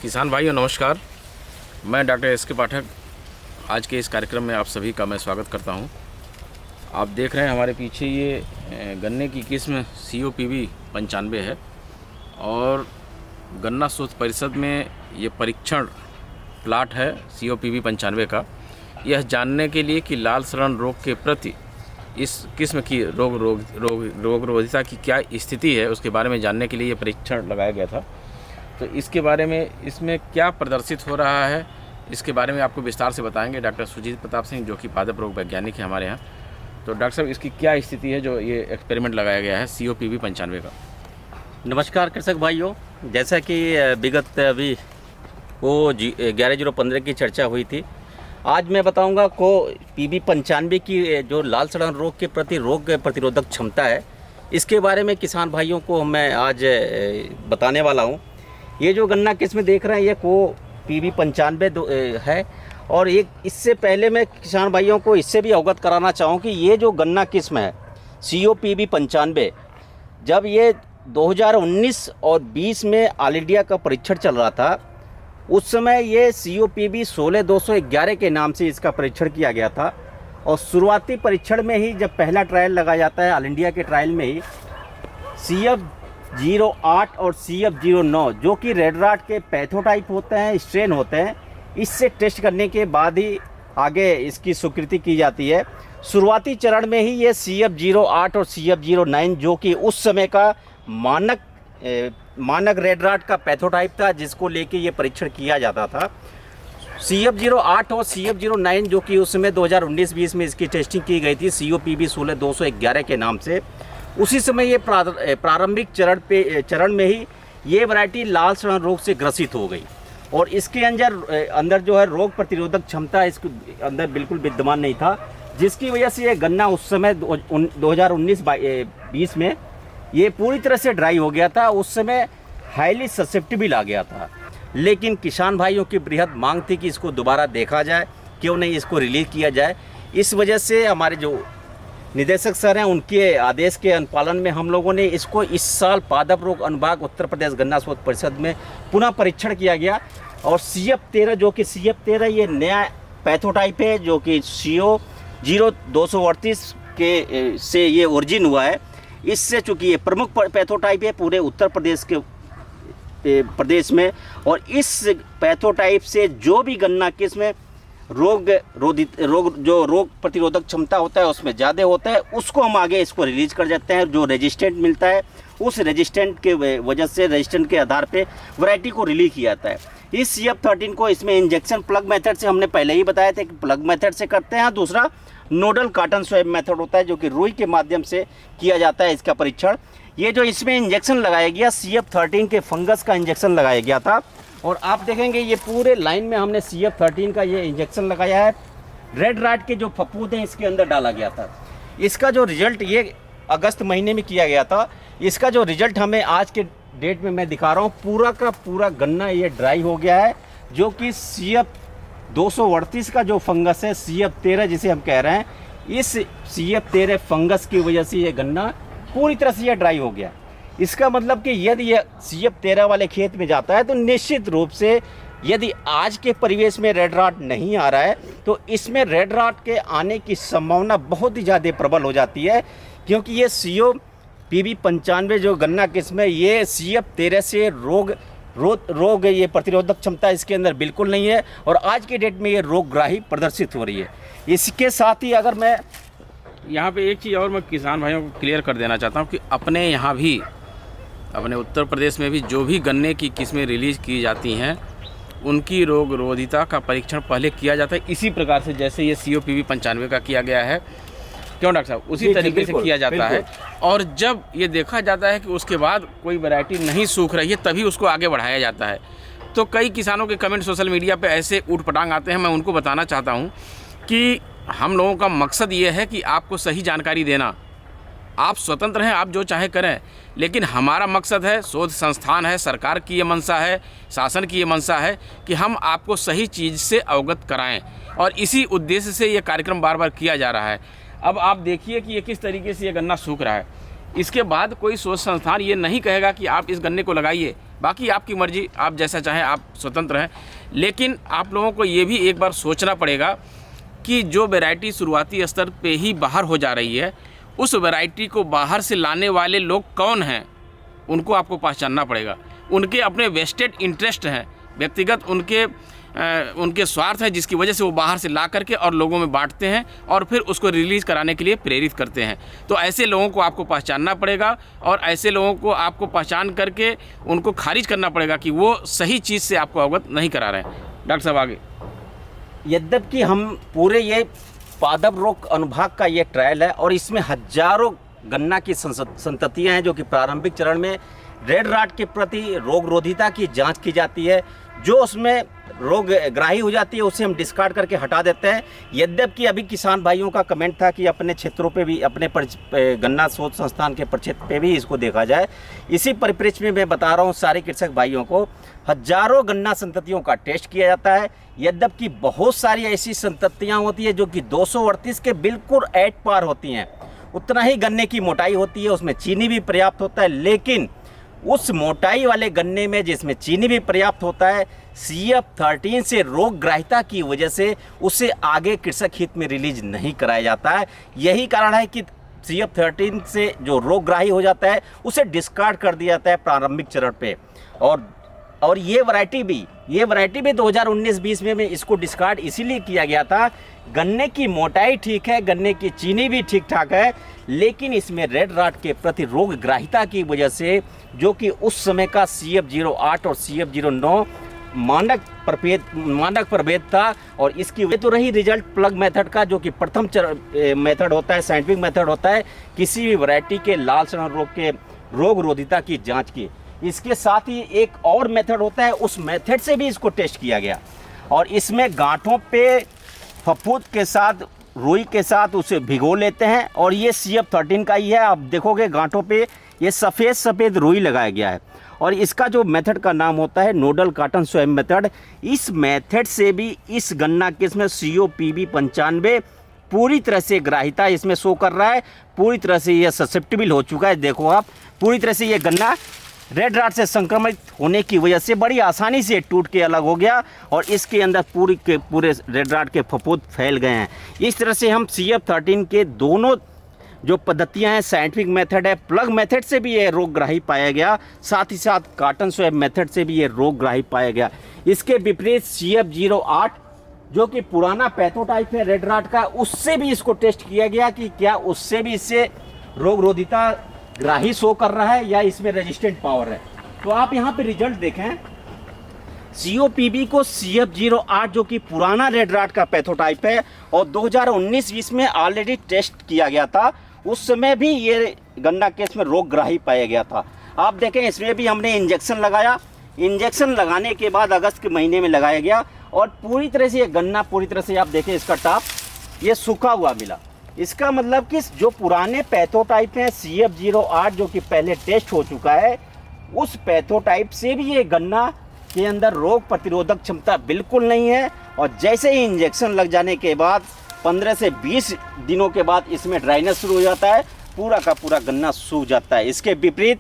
किसान भाइयों नमस्कार। मैं डॉक्टर एस के पाठक आज के इस कार्यक्रम में आप सभी का मैं स्वागत करता हूं। आप देख रहे हैं हमारे पीछे ये गन्ने की किस्म COPV 95 है और गन्ना शोध परिषद में ये परीक्षण प्लाट है COPV 95 का। यह जानने के लिए कि लाल सड़न रोग के प्रति इस किस्म की रोगरोधिता की क्या स्थिति है उसके बारे में जानने के लिए ये परीक्षण लगाया गया था। तो इसके बारे में इसमें क्या प्रदर्शित हो रहा है इसके बारे में आपको विस्तार से बताएंगे डॉक्टर सुजीत प्रताप सिंह, जो कि पादप रोग वैज्ञानिक है हमारे यहाँ। तो डॉक्टर साहब, इसकी क्या स्थिति है जो ये एक्सपेरिमेंट लगाया गया है COPV 95 का? नमस्कार कृषक भाइयों, जैसा कि विगत अभी वो 11/015 की चर्चा हुई थी, आज मैं बताऊंगा को PB 95 की जो लाल सड़न रोग के प्रति रोग प्रतिरोधक क्षमता है, इसके बारे में किसान भाइयों को मैं आज बताने वाला हूं। ये जो गन्ना किस्म देख रहे हैं ये को PB 95 है और एक इससे पहले मैं किसान भाइयों को इससे भी अवगत कराना चाहूँ कि ये जो गन्ना किस्म है COPV 95, जब ये 2019 और 20 में ऑल इंडिया का परीक्षण चल रहा था, उस समय ये COPV 16211 के नाम से इसका परीक्षण किया गया था। और शुरुआती परीक्षण में ही जब पहला ट्रायल लगाया जाता है ऑल इंडिया के ट्रायल में ही CF08 और CF09 जो कि रेड राट के पैथोटाइप होते हैं, स्ट्रेन होते हैं, इससे टेस्ट करने के बाद ही आगे इसकी स्वीकृति की जाती है। शुरुआती चरण में ही ये CF08 और CF09 जो कि उस समय का मानक रेड राट का पैथोटाइप था जिसको लेके ये परीक्षण किया जाता था। CF08 और CF09 जो कि उस समय 2019-20 में इसकी टेस्टिंग की गई थी COPV 16211 के नाम से, उसी समय ये प्रारंभिक चरण में ही ये वैरायटी लाल सड़न रोग से ग्रसित हो गई और इसके अंदर जो है रोग प्रतिरोधक क्षमता इसके अंदर बिल्कुल विद्यमान नहीं था, जिसकी वजह से ये गन्ना उस समय 2019-20 में ये पूरी तरह से ड्राई हो गया था। उस समय हाईली ससेप्टिबल आ गया था, लेकिन किसान भाइयों की बृहद मांग थी कि इसको दोबारा देखा जाए, क्यों नहीं इसको रिलीज किया जाए। इस वजह से हमारे जो निदेशक सर हैं उनके आदेश के अनुपालन में हम लोगों ने इसको इस साल पादप रोग अनुभाग उत्तर प्रदेश गन्ना शोध परिषद में पुनः परीक्षण किया गया। और CF13 जो कि CF13 ये नया पैथोटाइप है जो कि CO 0238 के से ये ओरिजिन हुआ है। इससे चूँकि ये प्रमुख पैथोटाइप है पूरे उत्तर प्रदेश में, और इस पैथोटाइप से जो भी गन्ना किस्म रोग प्रतिरोधक क्षमता होता है उसमें ज़्यादा होता है, उसको हम आगे इसको रिलीज कर देते हैं। जो रेजिस्टेंट मिलता है उस रेजिस्टेंट के वजह से रेजिस्टेंट के आधार पे वैरायटी को रिलीज किया जाता है। इस CF13 को इसमें इंजेक्शन प्लग मेथड से हमने पहले ही बताया था कि प्लग मेथड से करते हैं। दूसरा नोडल कॉटन स्वैब मेथड होता है जो कि रुई के माध्यम से किया जाता है इसका परीक्षण। ये जो इसमें इंजेक्शन लगाया गया CF13 के फंगस का इंजेक्शन लगाया गया था, और आप देखेंगे ये पूरे लाइन में हमने CF13 का ये इंजेक्शन लगाया है। रेड राट के जो फफूंद हैं इसके अंदर डाला गया था। इसका जो रिजल्ट ये अगस्त महीने में किया गया था, इसका जो रिजल्ट हमें आज के डेट में मैं दिखा रहा हूँ, पूरा का पूरा गन्ना ये ड्राई हो गया है, जो कि CF 238 का जो फंगस है CF13 जिसे हम कह रहे हैं, इस CF13 फंगस की वजह से ये गन्ना पूरी तरह से ये ड्राई हो गया। इसका मतलब कि यदि ये CF13 वाले खेत में जाता है तो निश्चित रूप से यदि आज के परिवेश में रेड राट नहीं आ रहा है तो इसमें रेड राट के आने की संभावना बहुत ही ज़्यादा प्रबल हो जाती है, क्योंकि ये COPV 95 जो गन्ना किस्म है ये CF13 से रोग ये प्रतिरोधक क्षमता इसके अंदर बिल्कुल नहीं है, और आज के डेट में ये रोगग्राही प्रदर्शित हो रही है। इसके साथ ही अगर मैं यहाँ पे एक चीज़ और मैं किसान भाइयों को क्लियर कर देना चाहता हूँ कि अपने यहाँ भी अपने उत्तर प्रदेश में भी जो भी गन्ने की किस्में रिलीज़ की जाती हैं उनकी रोगरोधिता का परीक्षण पहले किया जाता है, इसी प्रकार से जैसे ये COPV 95 का किया गया है। क्यों डॉक्टर साहब? उसी तरीके से किया जाता है, और जब ये देखा जाता है कि उसके बाद कोई वैरायटी नहीं सूख रही है तभी उसको आगे बढ़ाया जाता है। तो कई किसानों के कमेंट सोशल मीडिया पे ऐसे ऊट-पटांग आते हैं। मैं उनको बताना चाहता हूँ कि हम लोगों का मकसद ये है कि आपको सही जानकारी देना। आप स्वतंत्र हैं, आप जो चाहे करें, लेकिन हमारा मकसद है, शोध संस्थान है, सरकार की ये मंशा है, शासन की ये मंशा है कि हम आपको सही चीज़ से अवगत कराएं, और इसी उद्देश्य से ये कार्यक्रम बार बार किया जा रहा है। अब आप देखिए कि ये किस तरीके से ये गन्ना सूख रहा है। इसके बाद कोई शोध संस्थान ये नहीं कहेगा कि आप इस गन्ने को लगाइए, बाकी आपकी मर्जी, आप जैसा चाहें आप स्वतंत्र हैं, लेकिन आप लोगों को ये भी एक बार सोचना पड़ेगा कि जो वैरायटी शुरुआती स्तर पे ही बाहर हो जा रही है, उस वैरायटी को बाहर से लाने वाले लोग कौन हैं, उनको आपको पहचानना पड़ेगा। उनके अपने वेस्टेड इंटरेस्ट हैं, व्यक्तिगत उनके स्वार्थ है, जिसकी वजह से वो बाहर से ला करके और लोगों में बांटते हैं और फिर उसको रिलीज़ कराने के लिए प्रेरित करते हैं। तो ऐसे लोगों को आपको पहचानना पड़ेगा और ऐसे लोगों को आपको पहचान करके उनको खारिज करना पड़ेगा कि वो सही चीज़ से आपको अवगत नहीं करा रहे हैं। डॉक्टर साहब आगे। यद्यपि हम पूरे ये पादप रोग अनुभाग का ये ट्रायल है और इसमें हजारों गन्ना की संततियाँ हैं जो कि प्रारंभिक चरण में रेड राट के प्रति रोग रोधिता की जांच की जाती है। जो उसमें रोग ग्राही हो जाती है उसे हम डिस्कार्ड करके हटा देते हैं। यद्यपि अभी किसान भाइयों का कमेंट था कि अपने क्षेत्रों पे भी, अपने गन्ना शोध संस्थान के प्रक्षेत्र पे भी इसको देखा जाए। इसी परिप्रेक्ष्य में मैं बता रहा हूँ सारे कृषक भाइयों को, हजारों गन्ना संततियों का टेस्ट किया जाता है। यद्यपि बहुत सारी ऐसी संततियाँ होती है जो कि 238 के बिल्कुल एट पार होती हैं, उतना ही गन्ने की मोटाई होती है, उसमें चीनी भी पर्याप्त होता है, लेकिन उस मोटाई वाले गन्ने में जिसमें चीनी भी पर्याप्त होता है, CF13 से रोग ग्राहिता की वजह से उसे आगे कृषक हित में रिलीज नहीं कराया जाता है। यही कारण है कि CF13 से जो रोग ग्राही हो जाता है उसे डिस्कार्ड कर दिया जाता है प्रारंभिक चरण पे। और ये वैरायटी भी 2019-20 में इसको डिस्कार्ड इसीलिए किया गया था। गन्ने की मोटाई ठीक है, गन्ने की चीनी भी ठीक ठाक है, लेकिन इसमें रेड राट के प्रति रोग ग्राहिता की वजह से, जो कि उस समय का CF08 और CF09 मानक प्रभेद था, और इसकी वजह तो रही रिजल्ट प्लग मेथड का, जो कि प्रथम मेथड होता है, साइंटिफिक मेथड होता है किसी भी वैरायटी के लाल सड़न रोग के रोग रोधिता की जांच की। इसके साथ ही एक और मेथड होता है, उस मेथड से भी इसको टेस्ट किया गया और इसमें गांठों पे फफूंद के साथ, रुई के साथ उसे भिगो लेते हैं और ये CF13 का ही है। आप देखोगे गांठों पे ये सफ़ेद रुई लगाया गया है और इसका जो मेथड का नाम होता है नोडल कॉटन स्वयं मेथड। इस मेथड से भी इस गन्ना किस्म COPB 95 पूरी तरह से ग्राहिता इसमें शो कर रहा है, पूरी तरह से ये ससेप्टिबल हो चुका है। देखो आप, पूरी तरह से ये गन्ना रेड राट से संक्रमित होने की वजह से बड़ी आसानी से टूट के अलग हो गया और इसके अंदर पूरे रेड राट के फफूंद फैल गए हैं। इस तरह से हम CF13 के दोनों जो पद्धतियां हैं, साइंटिफिक मेथड है, प्लग मेथड से भी ये रोगग्राही पाया गया, साथ ही साथ कॉटन स्वैब मेथड से भी ये रोगग्राही पाया गया। इसके विपरीत CF08 जो कि पुराना पैथोटाइप है रेड राट का, उससे भी इसको टेस्ट किया गया कि क्या उससे भी इससे रोग रोधिता ग्राही शो कर रहा है या इसमें रेजिस्टेंट पावर है। तो आप यहाँ पे रिजल्ट देखें, COPB को CF08 जो कि पुराना रेड राट का पैथोटाइप है और 2019-20 में ऑलरेडी टेस्ट किया गया था, उस समय भी ये गन्ना केस में रोगग्राही पाया गया था। आप देखें इसमें भी हमने इंजेक्शन लगाया, इंजेक्शन लगाने के बाद अगस्त के महीने में लगाया गया और पूरी तरह से ये गन्ना, पूरी तरह से आप देखें इसका टॉप ये सूखा हुआ मिला। इसका मतलब कि जो पुराने पैथोटाइप हैं CF08 जो कि पहले टेस्ट हो चुका है, उस पैथोटाइप से भी ये गन्ना के अंदर रोग प्रतिरोधक क्षमता बिल्कुल नहीं है और जैसे ही इंजेक्शन लग जाने के बाद 15 से 20 दिनों के बाद इसमें ड्राइनेस शुरू हो जाता है, पूरा का पूरा गन्ना सूख जाता है। इसके विपरीत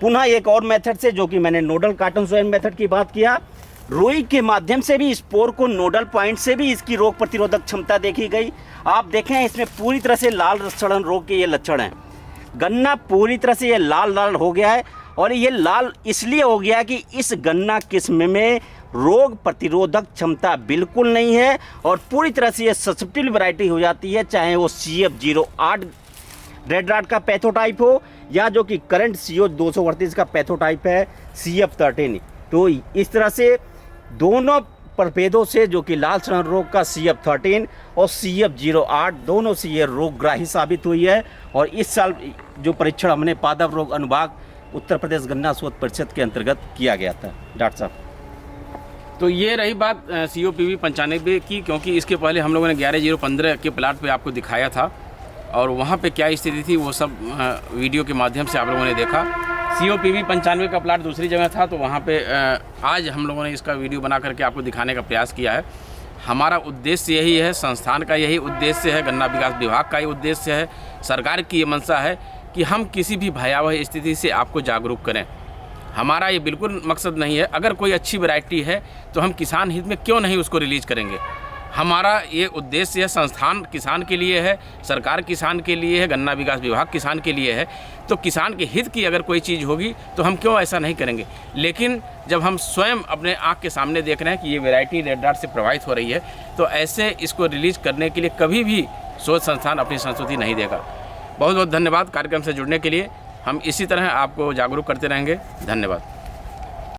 पुनः एक और मेथड से, जो कि मैंने नोडल कॉटन स्वैब मेथड की बात किया, रुई के माध्यम से भी स्पोर को नोडल पॉइंट से भी इसकी रोग प्रतिरोधक क्षमता देखी गई। आप देखें इसमें पूरी तरह से लाल सड़न रोग के ये लक्षण हैं। गन्ना पूरी तरह से ये लाल हो गया है और ये लाल इसलिए हो गया कि इस गन्ना किस्म में रोग प्रतिरोधक क्षमता बिल्कुल नहीं है और पूरी तरह से ये ससेप्टिबल वैरायटी हो जाती है, चाहे वो CF08 रेड राट का पैथोटाइप हो या जो कि करंट CO 238 का पैथोटाइप है CF13। तो इस तरह से दोनों प्रभेदों से, जो कि लाल सड़न रोग का CF13 और CF08, दोनों से ये रोगग्राही साबित हुई है। और इस साल जो परीक्षण हमने पादप रोग अनुभाग उत्तर प्रदेश गन्ना शोध परिषद के अंतर्गत किया गया था। डॉक्टर साहब, तो ये रही बात COPB 95 की, क्योंकि इसके पहले हम लोगों ने 11015 के प्लाट पे आपको दिखाया था और वहाँ पे क्या स्थिति थी वो सब वीडियो के माध्यम से आप लोगों ने देखा। COPB 95 का प्लाट दूसरी जगह था, तो वहाँ पे आज हम लोगों ने इसका वीडियो बना करके आपको दिखाने का प्रयास किया है। हमारा उद्देश्य यही है, संस्थान का यही उद्देश्य है, गन्ना विकास विभाग का ही उद्देश्य है, सरकार की ये मंशा है कि हम किसी भी भयावह स्थिति से आपको जागरूक करें। हमारा ये बिल्कुल मकसद नहीं है। अगर कोई अच्छी वैरायटी है तो हम किसान हित में क्यों नहीं उसको रिलीज करेंगे। हमारा ये उद्देश्य है, संस्थान किसान के लिए है, सरकार किसान के लिए है, गन्ना विकास विभाग किसान के लिए है। तो किसान के हित की अगर कोई चीज़ होगी तो हम क्यों ऐसा नहीं करेंगे। लेकिन जब हम स्वयं अपने आँख के सामने देख रहे हैं कि ये वैरायटी रेड डार्ट से प्रभावित हो रही है, तो ऐसे इसको रिलीज करने के लिए कभी भी शोध संस्थान अपनी संस्तुति नहीं देगा। बहुत बहुत धन्यवाद कार्यक्रम से जुड़ने के लिए। हम इसी तरह आपको जागरूक करते रहेंगे। धन्यवाद।